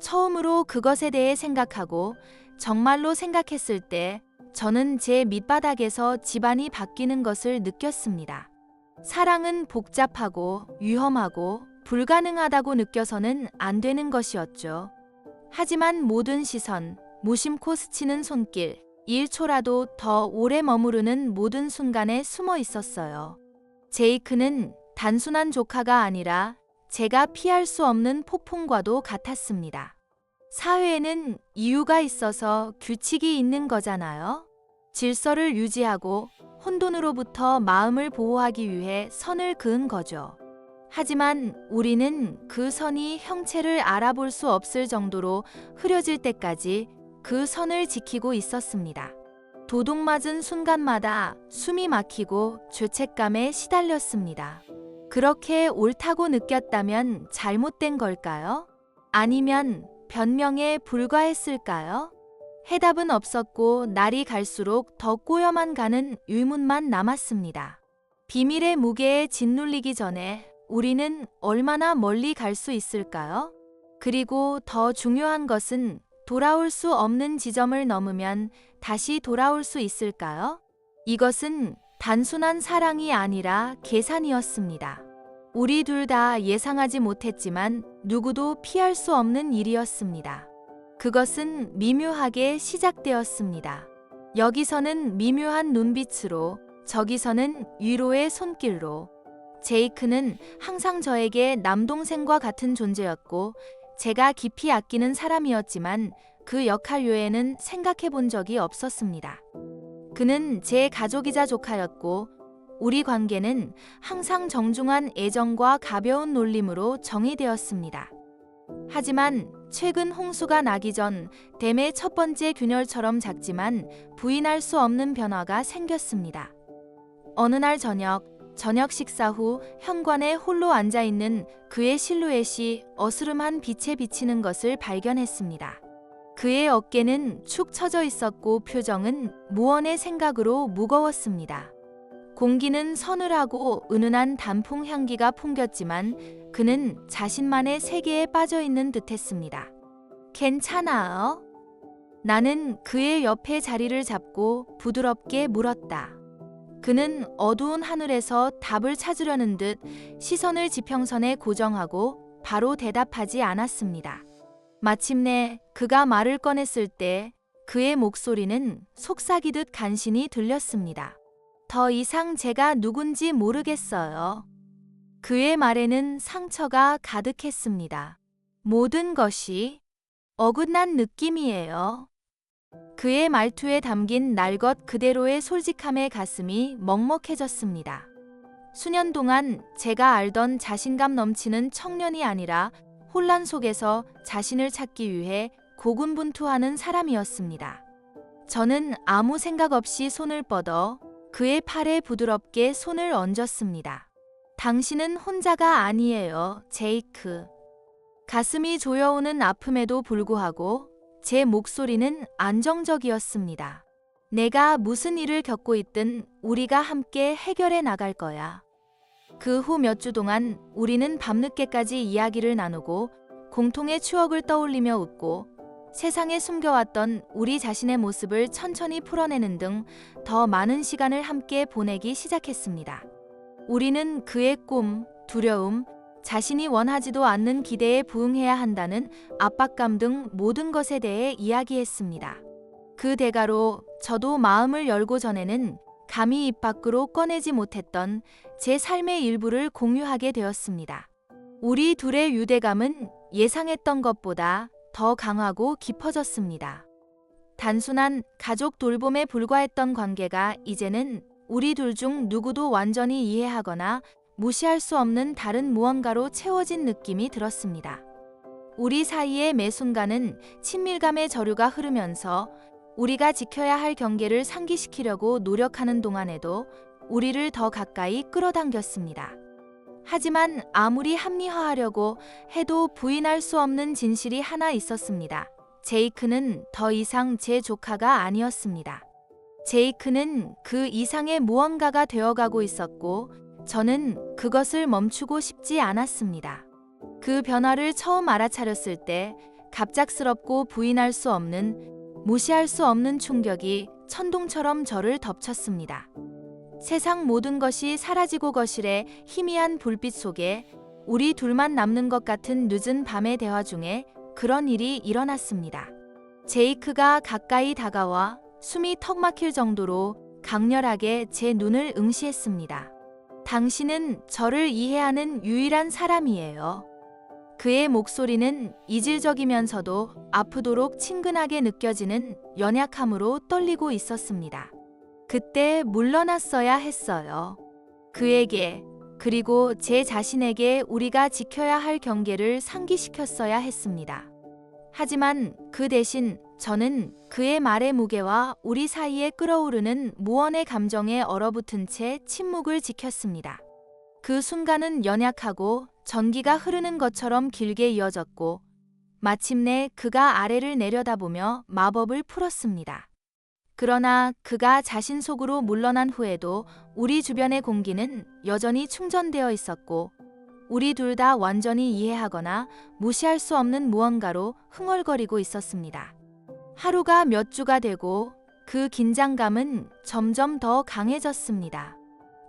처음으로 그것에 대해 생각하고 정말로 생각했을 때 저는 제 밑바닥에서 집안이 바뀌는 것을 느꼈습니다. 사랑은 복잡하고 위험하고 불가능하다고 느껴서는 안 되는 것이었죠. 하지만 모든 시선, 무심코 스치는 손길, 1초라도 더 오래 머무르는 모든 순간에 숨어 있었어요. 제이크는 단순한 조카가 아니라 제가 피할 수 없는 폭풍과도 같았습니다. 사회에는 이유가 있어서 규칙이 있는 거잖아요. 질서를 유지하고 혼돈으로부터 마음을 보호하기 위해 선을 그은 거죠. 하지만 우리는 그 선이 형체를 알아볼 수 없을 정도로 흐려질 때까지 그 선을 지키고 있었습니다. 도둑맞은 순간마다 숨이 막히고 죄책감에 시달렸습니다. 그렇게 옳다고 느꼈다면 잘못된 걸까요? 아니면 변명에 불과했을까요? 해답은 없었고 날이 갈수록 더 꼬여만 가는 의문만 남았습니다. 비밀의 무게에 짓눌리기 전에 우리는 얼마나 멀리 갈 수 있을까요? 그리고 더 중요한 것은 돌아올 수 없는 지점을 넘으면 다시 돌아올 수 있을까요? 이것은 단순한 사랑이 아니라 계산이었습니다. 우리 둘 다 예상하지 못했지만 누구도 피할 수 없는 일이었습니다. 그것은 미묘하게 시작되었습니다. 여기서는 미묘한 눈빛으로, 저기서는 위로의 손길로. 제이크는 항상 저에게 남동생과 같은 존재였고 제가 깊이 아끼는 사람이었지만 그 역할 외에는 생각해 본 적이 없었습니다. 그는 제 가족이자 조카였고 우리 관계는 항상 정중한 애정과 가벼운 놀림으로 정의되었습니다. 하지만 최근 홍수가 나기 전 댐의 첫 번째 균열처럼 작지만 부인할 수 없는 변화가 생겼습니다. 어느 날 저녁 식사 후 현관에 홀로 앉아있는 그의 실루엣이 어스름한 빛에 비치는 것을 발견했습니다. 그의 어깨는 축 처져 있었고 표정은 무언의 생각으로 무거웠습니다. 공기는 서늘하고 은은한 단풍 향기가 풍겼지만 그는 자신만의 세계에 빠져있는 듯했습니다. 괜찮아요? 나는 그의 옆에 자리를 잡고 부드럽게 물었다. 그는 어두운 하늘에서 답을 찾으려는 듯 시선을 지평선에 고정하고 바로 대답하지 않았습니다. 마침내 그가 말을 꺼냈을 때 그의 목소리는 속삭이듯 간신히 들렸습니다. 더 이상 제가 누군지 모르겠어요. 그의 말에는 상처가 가득했습니다. 모든 것이 어긋난 느낌이에요. 그의 말투에 담긴 날 것 그대로의 솔직함에 가슴이 먹먹해졌습니다. 수년 동안 제가 알던 자신감 넘치는 청년이 아니라 혼란 속에서 자신을 찾기 위해 고군분투하는 사람이었습니다. 저는 아무 생각 없이 손을 뻗어 그의 팔에 부드럽게 손을 얹었습니다. 당신은 혼자가 아니에요, 제이크. 가슴이 조여오는 아픔에도 불구하고 제 목소리는 안정적이었습니다. 내가 무슨 일을 겪고 있든 우리가 함께 해결해 나갈 거야. 그 후 몇 주 동안 우리는 밤늦게까지 이야기를 나누고 공통의 추억을 떠올리며 웃고 세상에 숨겨왔던 우리 자신의 모습을 천천히 풀어내는 등 더 많은 시간을 함께 보내기 시작했습니다. 우리는 그의 꿈, 두려움, 자신이 원하지도 않는 기대에 부응해야 한다는 압박감 등 모든 것에 대해 이야기했습니다. 그 대가로 저도 마음을 열고 전에는 감히 입 밖으로 꺼내지 못했던 제 삶의 일부를 공유하게 되었습니다. 우리 둘의 유대감은 예상했던 것보다 더 강하고 깊어졌습니다. 단순한 가족 돌봄에 불과했던 관계가 이제는 우리 둘 중 누구도 완전히 이해하거나 무시할 수 없는 다른 무언가로 채워진 느낌이 들었습니다. 우리 사이의 매 순간은 친밀감의 저류가 흐르면서 우리가 지켜야 할 경계를 상기시키려고 노력하는 동안에도 우리를 더 가까이 끌어당겼습니다. 하지만 아무리 합리화하려고 해도 부인할 수 없는 진실이 하나 있었습니다. 제이크는 더 이상 제 조카가 아니었습니다. 제이크는 그 이상의 무언가가 되어가고 있었고 저는 그것을 멈추고 싶지 않았습니다. 그 변화를 처음 알아차렸을 때 갑작스럽고 부인할 수 없는, 무시할 수 없는 충격이 천둥처럼 저를 덮쳤습니다. 세상 모든 것이 사라지고 거실의 희미한 불빛 속에 우리 둘만 남는 것 같은 늦은 밤의 대화 중에 그런 일이 일어났습니다. 제이크가 가까이 다가와 숨이 턱 막힐 정도로 강렬하게 제 눈을 응시했습니다. 당신은 저를 이해하는 유일한 사람이에요. 그의 목소리는 이질적이면서도 아프도록 친근하게 느껴지는 연약함으로 떨리고 있었습니다. 그때 물러났어야 했어요. 그에게, 그리고 제 자신에게 우리가 지켜야 할 경계를 상기시켰어야 했습니다. 하지만 그 대신 저는 그의 말의 무게와 우리 사이에 끓어오르는 무언의 감정에 얼어붙은 채 침묵을 지켰습니다. 그 순간은 연약하고 전기가 흐르는 것처럼 길게 이어졌고, 마침내 그가 아래를 내려다보며 마법을 풀었습니다. 그러나 그가 자신 속으로 물러난 후에도 우리 주변의 공기는 여전히 충전되어 있었고, 우리 둘 다 완전히 이해하거나 무시할 수 없는 무언가로 흥얼거리고 있었습니다. 하루가 몇 주가 되고 그 긴장감은 점점 더 강해졌습니다.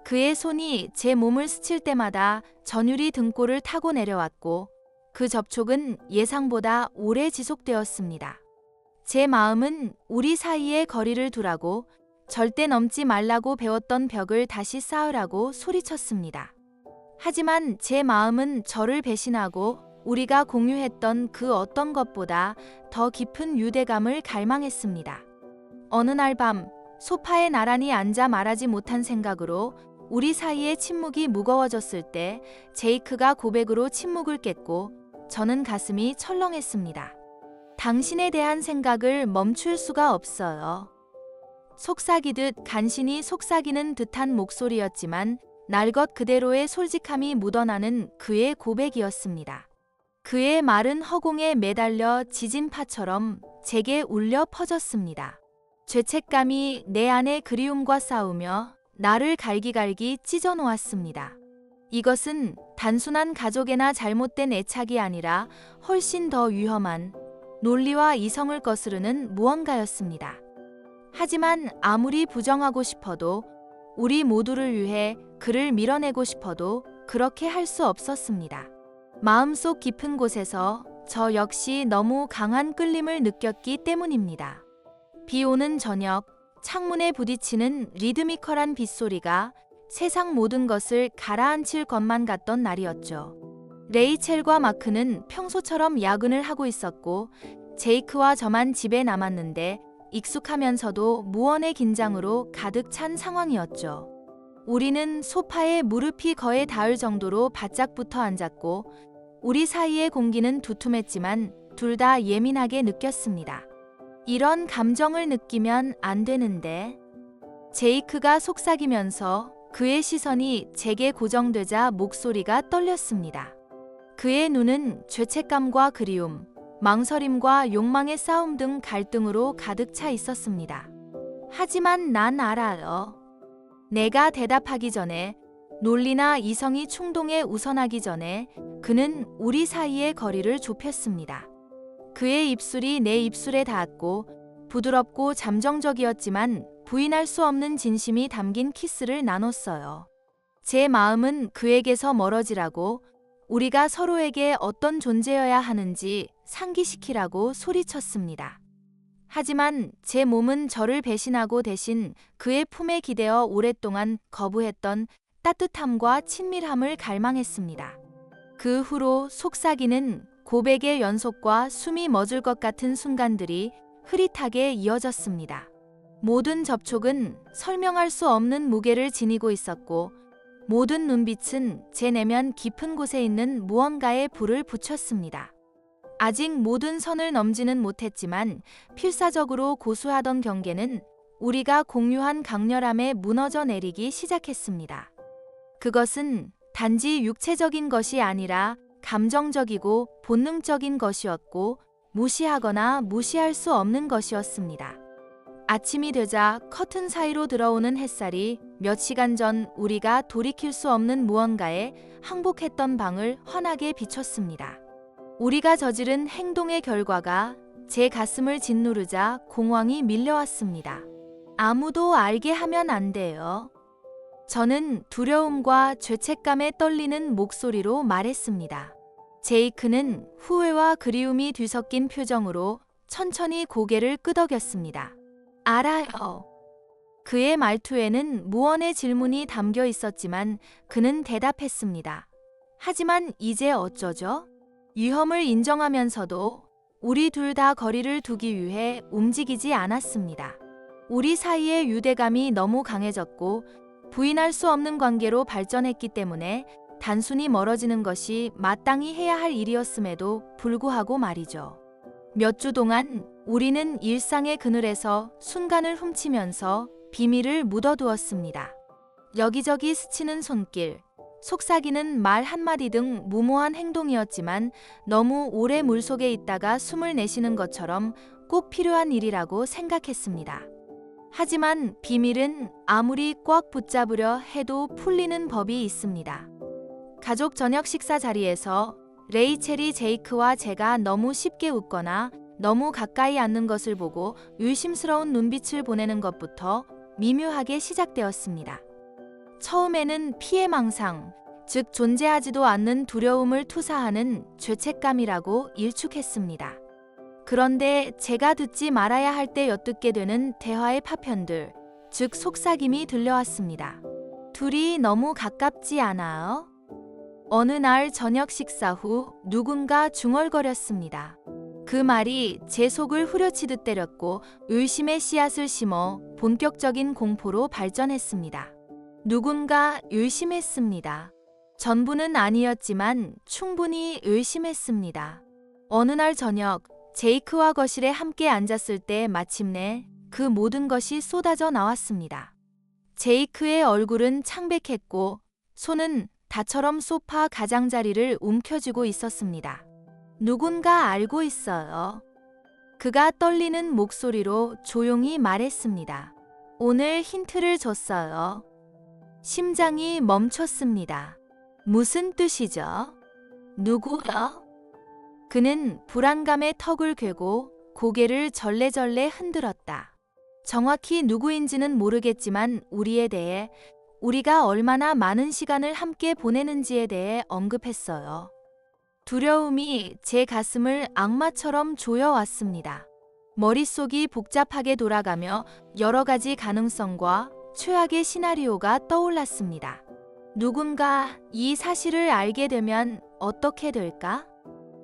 그의 손이 제 몸을 스칠 때마다 전율이 등골을 타고 내려왔고, 그 접촉은 예상보다 오래 지속되었습니다. 제 마음은 우리 사이에 거리를 두라고, 절대 넘지 말라고 배웠던 벽을 다시 쌓으라고 소리쳤습니다. 하지만 제 마음은 저를 배신하고 우리가 공유했던 그 어떤 것보다 더 깊은 유대감을 갈망했습니다. 어느 날 밤, 소파에 나란히 앉아 말하지 못한 생각으로 우리 사이의 침묵이 무거워졌을 때 제이크가 고백으로 침묵을 깼고, 저는 가슴이 철렁했습니다. 당신에 대한 생각을 멈출 수가 없어요. 속삭이듯 간신히 속삭이는 듯한 목소리였지만 날 것 그대로의 솔직함이 묻어나는 그의 고백이었습니다. 그의 말은 허공에 매달려 지진파처럼 제게 울려 퍼졌습니다. 죄책감이 내 안에 그리움과 싸우며 나를 갈기갈기 찢어놓았습니다. 이것은 단순한 가족애나 잘못된 애착이 아니라 훨씬 더 위험한, 논리와 이성을 거스르는 무언가였습니다. 하지만 아무리 부정하고 싶어도, 우리 모두를 위해 그를 밀어내고 싶어도 그렇게 할 수 없었습니다. 마음속 깊은 곳에서 저 역시 너무 강한 끌림을 느꼈기 때문입니다. 비 오는 저녁, 창문에 부딪히는 리드미컬한 빗소리가 세상 모든 것을 가라앉힐 것만 같던 날이었죠. 레이첼과 마크는 평소처럼 야근을 하고 있었고, 제이크와 저만 집에 남았는데 익숙하면서도 무언의 긴장으로 가득 찬 상황이었죠. 우리는 소파에 무릎이 거의 닿을 정도로 바짝 붙어 앉았고, 우리 사이의 공기는 두툼했지만 둘 다 예민하게 느꼈습니다. 이런 감정을 느끼면 안 되는데. 제이크가 속삭이면서 그의 시선이 제게 고정되자 목소리가 떨렸습니다. 그의 눈은 죄책감과 그리움, 망설임과 욕망의 싸움 등 갈등으로 가득 차 있었습니다. 하지만 난 알아요. 내가 대답하기 전에, 논리나 이성이 충동에 우선하기 전에 그는 우리 사이의 거리를 좁혔습니다. 그의 입술이 내 입술에 닿았고, 부드럽고 잠정적이었지만 부인할 수 없는 진심이 담긴 키스를 나눴어요. 제 마음은 그에게서 멀어지라고, 우리가 서로에게 어떤 존재여야 하는지 상기시키라고 소리쳤습니다. 하지만 제 몸은 저를 배신하고 대신 그의 품에 기대어 오랫동안 거부했던 따뜻함과 친밀함을 갈망했습니다. 그 후로 속삭이는 고백의 연속과 숨이 멎을 것 같은 순간들이 흐릿하게 이어졌습니다. 모든 접촉은 설명할 수 없는 무게를 지니고 있었고, 모든 눈빛은 제 내면 깊은 곳에 있는 무언가에 불을 붙였습니다. 아직 모든 선을 넘지는 못했지만 필사적으로 고수하던 경계는 우리가 공유한 강렬함에 무너져 내리기 시작했습니다. 그것은 단지 육체적인 것이 아니라 감정적이고 본능적인 것이었고, 무시하거나 무시할 수 없는 것이었습니다. 아침이 되자 커튼 사이로 들어오는 햇살이 몇 시간 전 우리가 돌이킬 수 없는 무언가에 항복했던 방을 환하게 비췄습니다. 우리가 저지른 행동의 결과가 제 가슴을 짓누르자 공황이 밀려왔습니다. 아무도 알게 하면 안 돼요. 저는 두려움과 죄책감에 떨리는 목소리로 말했습니다. 제이크는 후회와 그리움이 뒤섞인 표정으로 천천히 고개를 끄덕였습니다. 알아요. 그의 말투에는 무언의 질문이 담겨 있었지만 그는 대답했습니다. 하지만 이제 어쩌죠? 위험을 인정하면서도 우리 둘 다 거리를 두기 위해 움직이지 않았습니다. 우리 사이의 유대감이 너무 강해졌고 부인할 수 없는 관계로 발전했기 때문에 단순히 멀어지는 것이 마땅히 해야 할 일이었음에도 불구하고 말이죠. 몇 주 동안 우리는 일상의 그늘에서 순간을 훔치면서 비밀을 묻어두었습니다. 여기저기 스치는 손길, 속삭이는 말 한마디 등 무모한 행동이었지만 너무 오래 물속에 있다가 숨을 내쉬는 것처럼 꼭 필요한 일이라고 생각했습니다. 하지만 비밀은 아무리 꽉 붙잡으려 해도 풀리는 법이 있습니다. 가족 저녁 식사 자리에서 레이첼이 제이크와 제가 너무 쉽게 웃거나 너무 가까이 앉는 것을 보고 의심스러운 눈빛을 보내는 것부터 미묘하게 시작되었습니다. 처음에는 피해망상, 즉 존재하지도 않는 두려움을 투사하는 죄책감이라고 일축했습니다. 그런데 제가 듣지 말아야 할 때 엿듣게 되는 대화의 파편들, 즉 속삭임이 들려왔습니다. 둘이 너무 가깝지 않아요? 어느 날 저녁 식사 후 누군가 중얼거렸습니다. 그 말이 제 속을 후려치듯 때렸고 의심의 씨앗을 심어 본격적인 공포로 발전했습니다. 누군가 의심했습니다. 전부는 아니었지만 충분히 의심했습니다. 어느 날 저녁 제이크와 거실에 함께 앉았을 때 마침내 그 모든 것이 쏟아져 나왔습니다. 제이크의 얼굴은 창백했고 손은 다처럼 소파 가장자리를 움켜쥐고 있었습니다. 누군가 알고 있어요. 그가 떨리는 목소리로 조용히 말했습니다. 오늘 힌트를 줬어요. 심장이 멈췄습니다. 무슨 뜻이죠? 누구요? 그는 불안감에 턱을 괴고 고개를 절레절레 흔들었다. 정확히 누구인지는 모르겠지만 우리에 대해, 우리가 얼마나 많은 시간을 함께 보내는지에 대해 언급했어요. 두려움이 제 가슴을 악마처럼 조여왔습니다. 머릿속이 복잡하게 돌아가며 여러 가지 가능성과 최악의 시나리오가 떠올랐습니다. 누군가 이 사실을 알게 되면 어떻게 될까?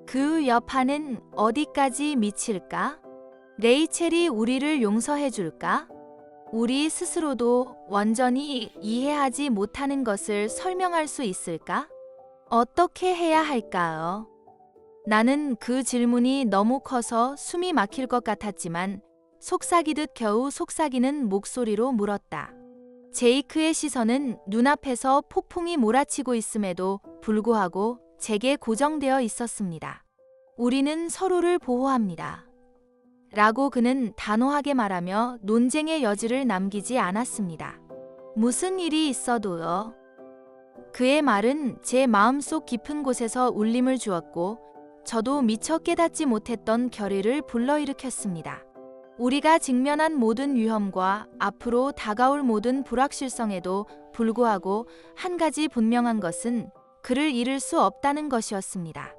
그 여파는 어디까지 미칠까? 레이첼이 우리를 용서해 줄까? 우리 스스로도 완전히 이해하지 못하는 것을 설명할 수 있을까? 어떻게 해야 할까요? 나는 그 질문이 너무 커서 숨이 막힐 것 같았지만 속삭이듯 겨우 속삭이는 목소리로 물었다. 제이크의 시선은 눈앞에서 폭풍이 몰아치고 있음에도 불구하고 제게 고정되어 있었습니다. 우리는 서로를 보호합니다. 라고 그는 단호하게 말하며 논쟁의 여지를 남기지 않았습니다. 무슨 일이 있어도요. 그의 말은 제 마음속 깊은 곳에서 울림을 주었고 저도 미처 깨닫지 못했던 결의를 불러일으켰습니다. 우리가 직면한 모든 위험과 앞으로 다가올 모든 불확실성에도 불구하고 한 가지 분명한 것은 그를 잃을 수 없다는 것이었습니다.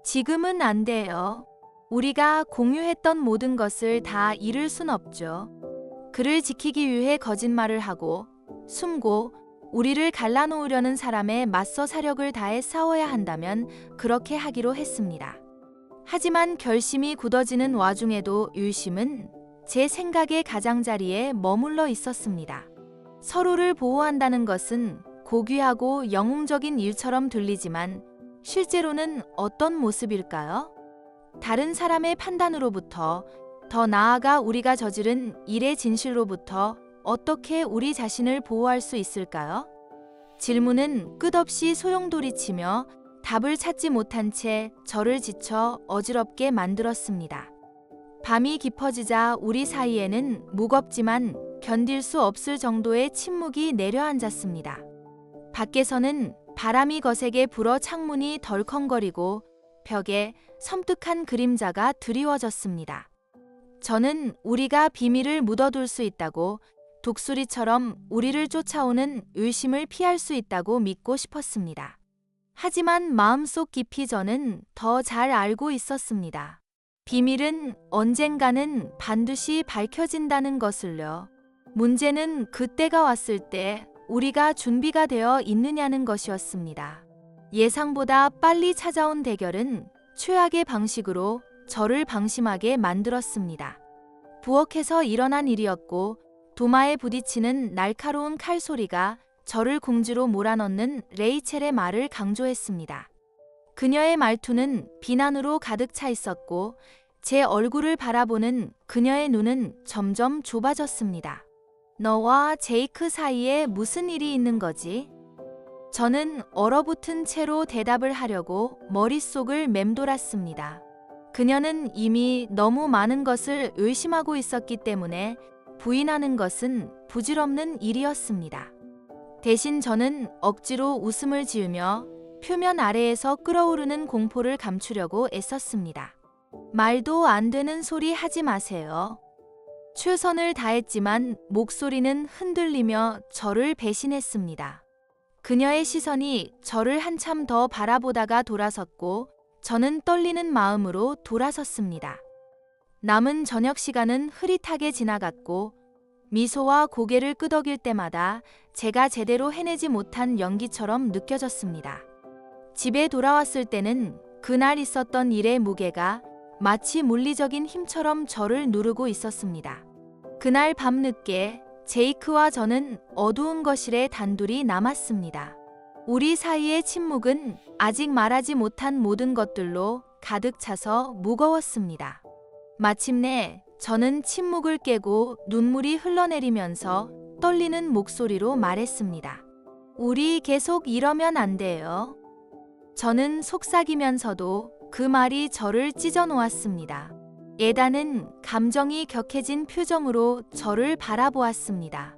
지금은 안 돼요. 우리가 공유했던 모든 것을 다 잃을 순 없죠. 그를 지키기 위해 거짓말을 하고 숨고 우리를 갈라놓으려는 사람에 맞서 사력을 다해 싸워야 한다면 그렇게 하기로 했습니다. 하지만 결심이 굳어지는 와중에도 의심은 제 생각의 가장자리에 머물러 있었습니다. 서로를 보호한다는 것은 고귀하고 영웅적인 일처럼 들리지만 실제로는 어떤 모습일까요? 다른 사람의 판단으로부터, 더 나아가 우리가 저지른 일의 진실로부터 어떻게 우리 자신을 보호할 수 있을까요? 질문은 끝없이 소용돌이치며 답을 찾지 못한 채 저를 지쳐 어지럽게 만들었습니다. 밤이 깊어지자 우리 사이에는 무겁지만 견딜 수 없을 정도의 침묵이 내려앉았습니다. 밖에서는 바람이 거세게 불어 창문이 덜컹거리고 벽에 섬뜩한 그림자가 드리워졌습니다. 저는 우리가 비밀을 묻어둘 수 있다고, 독수리처럼 우리를 쫓아오는 의심을 피할 수 있다고 믿고 싶었습니다. 하지만 마음속 깊이 저는 더 잘 알고 있었습니다. 비밀은 언젠가는 반드시 밝혀진다는 것을요. 문제는 그때가 왔을 때 우리가 준비가 되어 있느냐는 것이었습니다. 예상보다 빨리 찾아온 대결은 최악의 방식으로 저를 방심하게 만들었습니다. 부엌에서 일어난 일이었고, 도마에 부딪히는 날카로운 칼 소리가 저를 궁지로 몰아넣는 레이첼의 말을 강조했습니다. 그녀의 말투는 비난으로 가득 차 있었고, 제 얼굴을 바라보는 그녀의 눈은 점점 좁아졌습니다. 너와 제이크 사이에 무슨 일이 있는 거지? 저는 얼어붙은 채로 대답을 하려고 머릿속을 맴돌았습니다. 그녀는 이미 너무 많은 것을 의심하고 있었기 때문에 부인하는 것은 부질없는 일이었습니다. 대신 저는 억지로 웃음을 지으며 표면 아래에서 끓어오르는 공포를 감추려고 애썼습니다. 말도 안 되는 소리 하지 마세요. 최선을 다했지만 목소리는 흔들리며 저를 배신했습니다. 그녀의 시선이 저를 한참 더 바라보다가 돌아섰고, 저는 떨리는 마음으로 돌아섰습니다. 남은 저녁 시간은 흐릿하게 지나갔고, 미소와 고개를 끄덕일 때마다 제가 제대로 해내지 못한 연기처럼 느껴졌습니다. 집에 돌아왔을 때는 그날 있었던 일의 무게가 마치 물리적인 힘처럼 저를 누르고 있었습니다. 그날 밤늦게 제이크와 저는 어두운 거실에 단둘이 남았습니다. 우리 사이의 침묵은 아직 말하지 못한 모든 것들로 가득 차서 무거웠습니다. 마침내 저는 침묵을 깨고 눈물이 흘러내리면서 떨리는 목소리로 말했습니다. 우리 계속 이러면 안 돼요. 저는 속삭이면서도 그 말이 저를 찢어놓았습니다. 에다는 감정이 격해진 표정으로 저를 바라보았습니다.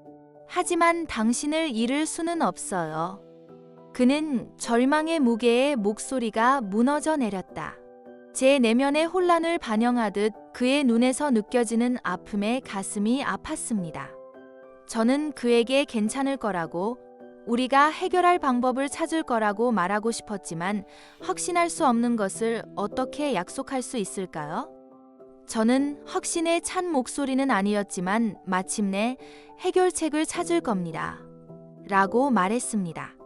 하지만 당신을 잃을 수는 없어요. 그는 절망의 무게에 목소리가 무너져 내렸다. 제 내면의 혼란을 반영하듯 그의 눈에서 느껴지는 아픔에 가슴이 아팠습니다. 저는 그에게 괜찮을 거라고, 우리가 해결할 방법을 찾을 거라고 말하고 싶었지만 확신할 수 없는 것을 어떻게 약속할 수 있을까요? 저는 확신에 찬 목소리는 아니었지만 마침내 해결책을 찾을 겁니다. 라고 말했습니다.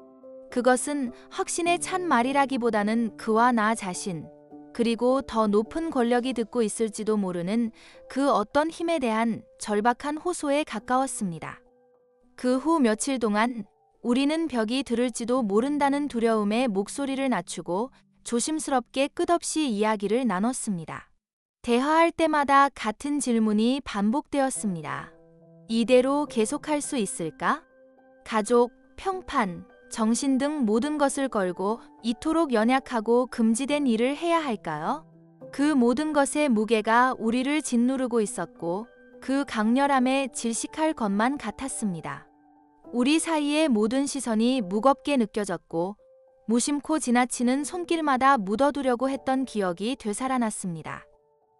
그것은 확신에 찬 말이라기보다는 그와 나 자신, 그리고 더 높은 권력이 듣고 있을지도 모르는 그 어떤 힘에 대한 절박한 호소에 가까웠습니다. 그 후 며칠 동안 우리는 벽이 들을지도 모른다는 두려움에 목소리를 낮추고 조심스럽게 끝없이 이야기를 나눴습니다. 대화할 때마다 같은 질문이 반복되었습니다. 이대로 계속할 수 있을까? 가족, 평판, 정신 등 모든 것을 걸고 이토록 연약하고 금지된 일을 해야 할까요? 그 모든 것의 무게가 우리를 짓누르고 있었고, 그 강렬함에 질식할 것만 같았습니다. 우리 사이의 모든 시선이 무겁게 느껴졌고, 무심코 지나치는 손길마다 묻어두려고 했던 기억이 되살아났습니다.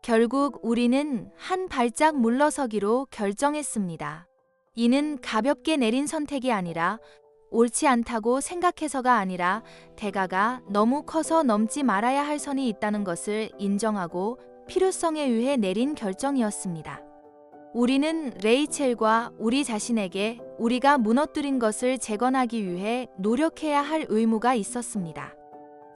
결국 우리는 한 발짝 물러서기로 결정했습니다. 이는 가볍게 내린 선택이 아니라, 옳지 않다고 생각해서가 아니라 대가가 너무 커서 넘지 말아야 할 선이 있다는 것을 인정하고 필요성에 의해 내린 결정이었습니다. 우리는 레이첼과 우리 자신에게 우리가 무너뜨린 것을 재건하기 위해 노력해야 할 의무가 있었습니다.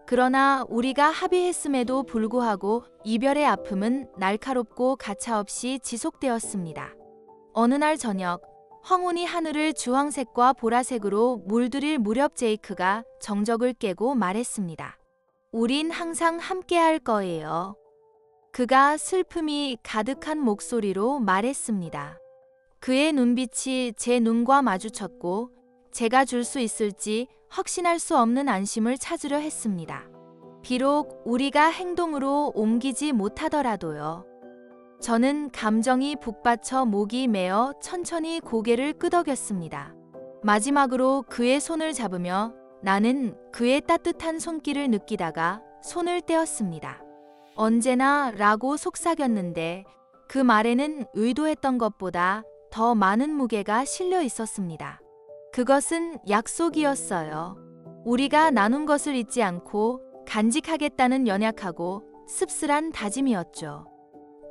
그러나 우리가 합의했음에도 불구하고 이별의 아픔은 날카롭고 가차없이 지속되었습니다. 어느 날 저녁, 황혼이 하늘을 주황색과 보라색으로 물들일 무렵 제이크가 정적을 깨고 말했습니다. 우린 항상 함께할 거예요. 그가 슬픔이 가득한 목소리로 말했습니다. 그의 눈빛이 제 눈과 마주쳤고, 제가 줄 수 있을지 확신할 수 없는 안심을 찾으려 했습니다. 비록 우리가 행동으로 옮기지 못하더라도요. 저는 감정이 북받쳐 목이 메어 천천히 고개를 끄덕였습니다. 마지막으로 그의 손을 잡으며 나는 그의 따뜻한 손길을 느끼다가 손을 떼었습니다. 언제나 라고 속삭였는데 그 말에는 의도했던 것보다 더 많은 무게가 실려 있었습니다. 그것은 약속이었어요. 우리가 나눈 것을 잊지 않고 간직하겠다는 연약하고 씁쓸한 다짐이었죠.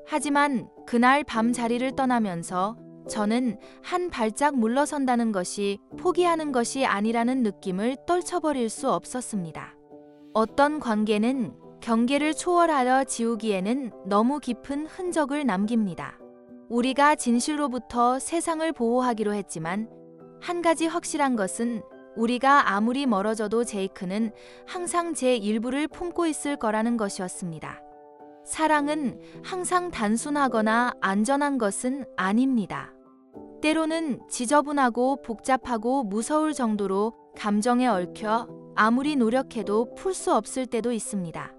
하지만 그날 밤 자리를 떠나면서 저는 한 발짝 물러선다는 것이 포기하는 것이 아니라는 느낌을 떨쳐버릴 수 없었습니다. 어떤 관계는 경계를 초월하여 지우기에는 너무 깊은 흔적을 남깁니다. 우리가 진실로부터 세상을 보호하기로 했지만 한 가지 확실한 것은 우리가 아무리 멀어져도 제이크는 항상 제 일부를 품고 있을 거라는 것이었습니다. 사랑은 항상 단순하거나 안전한 것은 아닙니다. 때로는 지저분하고 복잡하고 무서울 정도로 감정에 얽혀 아무리 노력해도 풀 수 없을 때도 있습니다.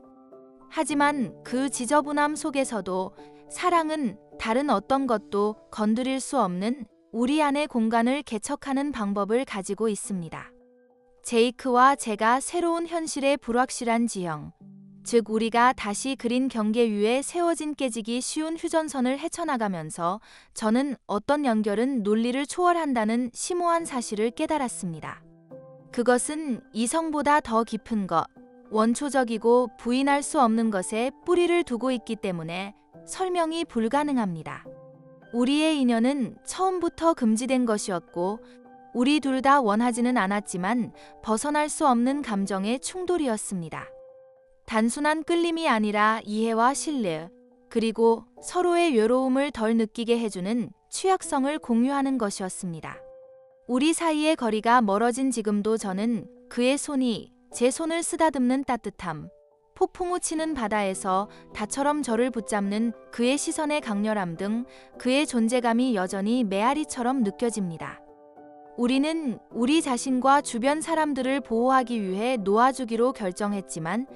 하지만 그 지저분함 속에서도 사랑은 다른 어떤 것도 건드릴 수 없는 우리 안의 공간을 개척하는 방법을 가지고 있습니다. 제이크와 제가 새로운 현실의 불확실한 지형, 즉 우리가 다시 그린 경계 위에 세워진 깨지기 쉬운 휴전선을 헤쳐나가면서 저는 어떤 연결은 논리를 초월한다는 심오한 사실을 깨달았습니다. 그것은 이성보다 더 깊은 것, 원초적이고 부인할 수 없는 것에 뿌리를 두고 있기 때문에 설명이 불가능합니다. 우리의 인연은 처음부터 금지된 것이었고 우리 둘 다 원하지는 않았지만 벗어날 수 없는 감정의 충돌이었습니다. 단순한 끌림이 아니라 이해와 신뢰, 그리고 서로의 외로움을 덜 느끼게 해주는 취약성을 공유하는 것이었습니다. 우리 사이의 거리가 멀어진 지금도 저는 그의 손이 제 손을 쓰다듬는 따뜻함, 폭풍우 치는 바다에서 다처럼 저를 붙잡는 그의 시선의 강렬함 등 그의 존재감이 여전히 메아리처럼 느껴집니다. 우리는 우리 자신과 주변 사람들을 보호하기 위해 놓아주기로 결정했지만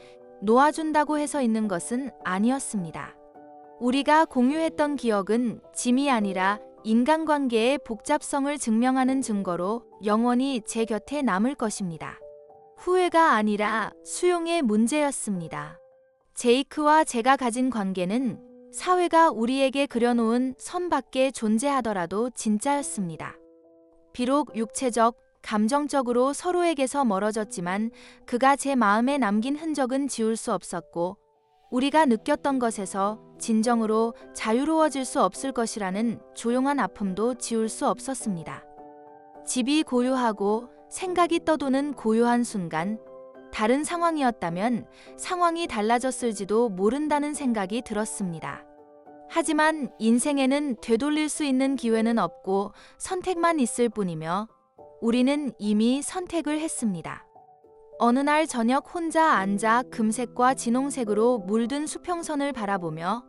놓아준다고 해서 있는 것은 아니었습니다. 우리가 공유했던 기억은 짐이 아니라 인간관계의 복잡성을 증명하는 증거로 영원히 제 곁에 남을 것입니다. 후회가 아니라 수용의 문제였습니다. 제이크와 제가 가진 관계는 사회가 우리에게 그려놓은 선 밖에 존재하더라도 진짜였습니다. 비록 육체적, 감정적으로 서로에게서 멀어졌지만 그가 제 마음에 남긴 흔적은 지울 수 없었고 우리가 느꼈던 것에서 진정으로 자유로워질 수 없을 것이라는 조용한 아픔도 지울 수 없었습니다. 집이 고요하고 생각이 떠도는 고요한 순간, 다른 상황이었다면 상황이 달라졌을지도 모른다는 생각이 들었습니다. 하지만 인생에는 되돌릴 수 있는 기회는 없고 선택만 있을 뿐이며 우리는 이미 선택을 했습니다. 어느 날 저녁 혼자 앉아 금색과 진홍색으로 물든 수평선을 바라보며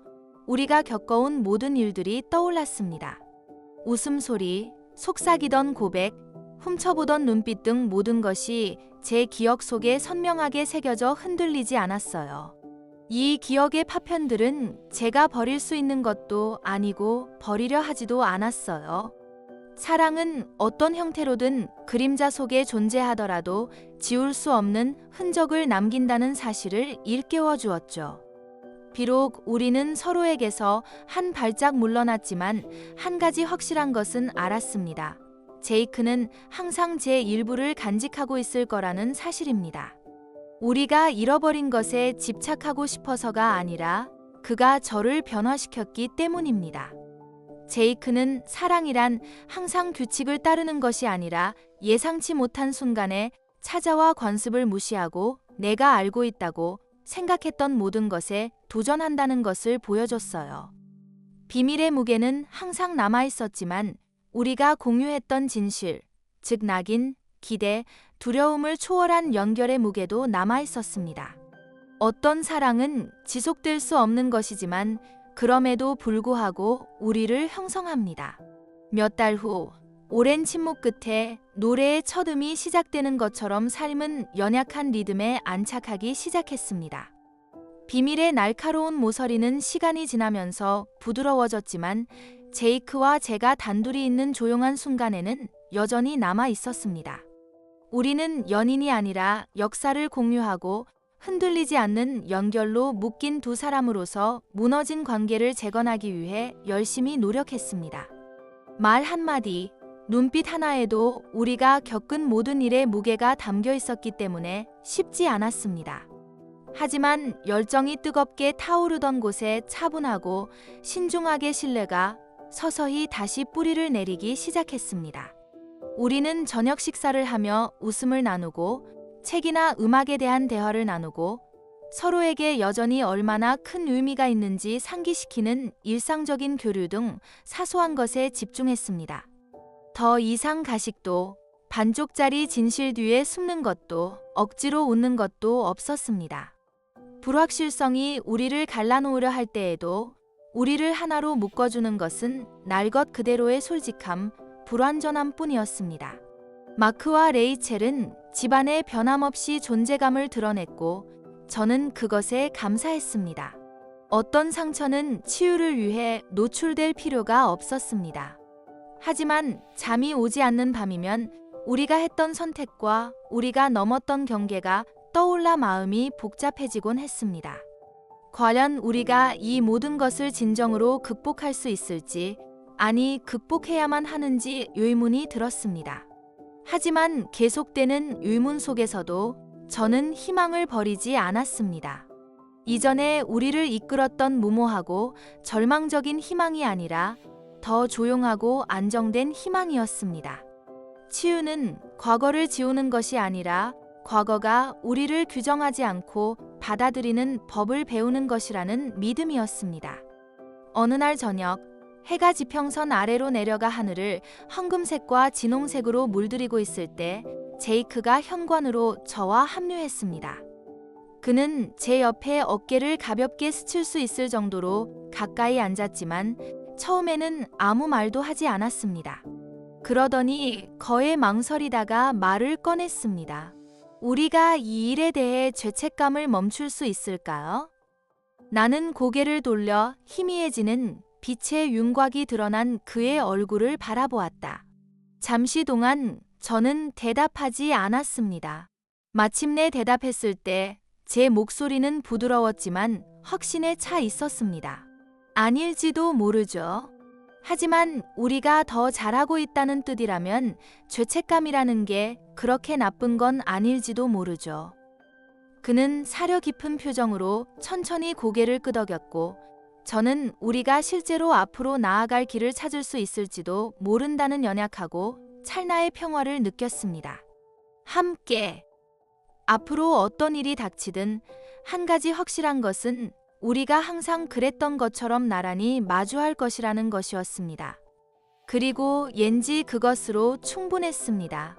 우리가 겪어온 모든 일들이 떠올랐습니다. 웃음소리, 속삭이던 고백, 훔쳐보던 눈빛 등 모든 것이 제 기억 속에 선명하게 새겨져 흔들리지 않았어요. 이 기억의 파편들은 제가 버릴 수 있는 것도 아니고 버리려 하지도 않았어요. 사랑은 어떤 형태로든 그림자 속에 존재하더라도 지울 수 없는 흔적을 남긴다는 사실을 일깨워 주었죠. 비록 우리는 서로에게서 한 발짝 물러났지만 한 가지 확실한 것은 알았습니다. 제이크는 항상 제 일부를 간직하고 있을 거라는 사실입니다. 우리가 잃어버린 것에 집착하고 싶어서가 아니라 그가 저를 변화시켰기 때문입니다. 제이크는 사랑이란 항상 규칙을 따르는 것이 아니라 예상치 못한 순간에 찾아와 관습을 무시하고 내가 알고 있다고 생각했던 모든 것에 도전한다는 것을 보여줬어요. 비밀의 무게는 항상 남아있었지만 우리가 공유했던 진실, 즉 낙인, 기대, 두려움을 초월한 연결의 무게도 남아있었습니다. 어떤 사랑은 지속될 수 없는 것이지만 그럼에도 불구하고 우리를 형성합니다. 몇 달 후, 오랜 침묵 끝에 노래의 첫 음이 시작되는 것처럼 삶은 연약한 리듬에 안착하기 시작했습니다. 비밀의 날카로운 모서리는 시간이 지나면서 부드러워졌지만 제이크와 제가 단둘이 있는 조용한 순간에는 여전히 남아 있었습니다. 우리는 연인이 아니라 역사를 공유하고 흔들리지 않는 연결로 묶인 두 사람으로서 무너진 관계를 재건하기 위해 열심히 노력했습니다. 말 한마디, 눈빛 하나에도 우리가 겪은 모든 일의 무게가 담겨 있었기 때문에 쉽지 않았습니다. 하지만 열정이 뜨겁게 타오르던 곳에 차분하고 신중하게 신뢰가 서서히 다시 뿌리를 내리기 시작했습니다. 우리는 저녁 식사를 하며 웃음을 나누고 책이나 음악에 대한 대화를 나누고 서로에게 여전히 얼마나 큰 의미가 있는지 상기시키는 일상적인 교류 등 사소한 것에 집중했습니다. 더 이상 가식도, 반쪽짜리 진실 뒤에 숨는 것도, 억지로 웃는 것도 없었습니다. 불확실성이 우리를 갈라놓으려 할 때에도 우리를 하나로 묶어주는 것은 날 것 그대로의 솔직함, 불완전함 뿐이었습니다. 마크와 레이첼은 집안에 변함없이 존재감을 드러냈고 저는 그것에 감사했습니다. 어떤 상처는 치유를 위해 노출될 필요가 없었습니다. 하지만 잠이 오지 않는 밤이면 우리가 했던 선택과 우리가 넘었던 경계가 떠올라 마음이 복잡해지곤 했습니다. 과연 우리가 이 모든 것을 진정으로 극복할 수 있을지, 아니 극복해야만 하는지 의문이 들었습니다. 하지만 계속되는 의문 속에서도 저는 희망을 버리지 않았습니다. 이전에 우리를 이끌었던 무모하고 절망적인 희망이 아니라 더 조용하고 안정된 희망이었습니다. 치유는 과거를 지우는 것이 아니라 과거가 우리를 규정하지 않고 받아들이는 법을 배우는 것이라는 믿음이었습니다. 어느 날 저녁, 해가 지평선 아래로 내려가 하늘을 황금색과 진홍색으로 물들이고 있을 때 제이크가 현관으로 저와 합류했습니다. 그는 제 옆에 어깨를 가볍게 스칠 수 있을 정도로 가까이 앉았지만 처음에는 아무 말도 하지 않았습니다. 그러더니 거의 망설이다가 말을 꺼냈습니다. 우리가 이 일에 대해 죄책감을 멈출 수 있을까요? 나는 고개를 돌려 희미해지는 빛의 윤곽이 드러난 그의 얼굴을 바라보았다. 잠시 동안 저는 대답하지 않았습니다. 마침내 대답했을 때 제 목소리는 부드러웠지만 확신에 차 있었습니다. 아닐지도 모르죠. 하지만 우리가 더 잘하고 있다는 뜻이라면 죄책감이라는 게 그렇게 나쁜 건 아닐지도 모르죠. 그는 사려 깊은 표정으로 천천히 고개를 끄덕였고 저는 우리가 실제로 앞으로 나아갈 길을 찾을 수 있을지도 모른다는 연약하고 찰나의 평화를 느꼈습니다. 함께. 앞으로 어떤 일이 닥치든 한 가지 확실한 것은 우리가 항상 그랬던 것처럼 나란히 마주할 것이라는 것이었습니다. 그리고 왠지 그것으로 충분했습니다.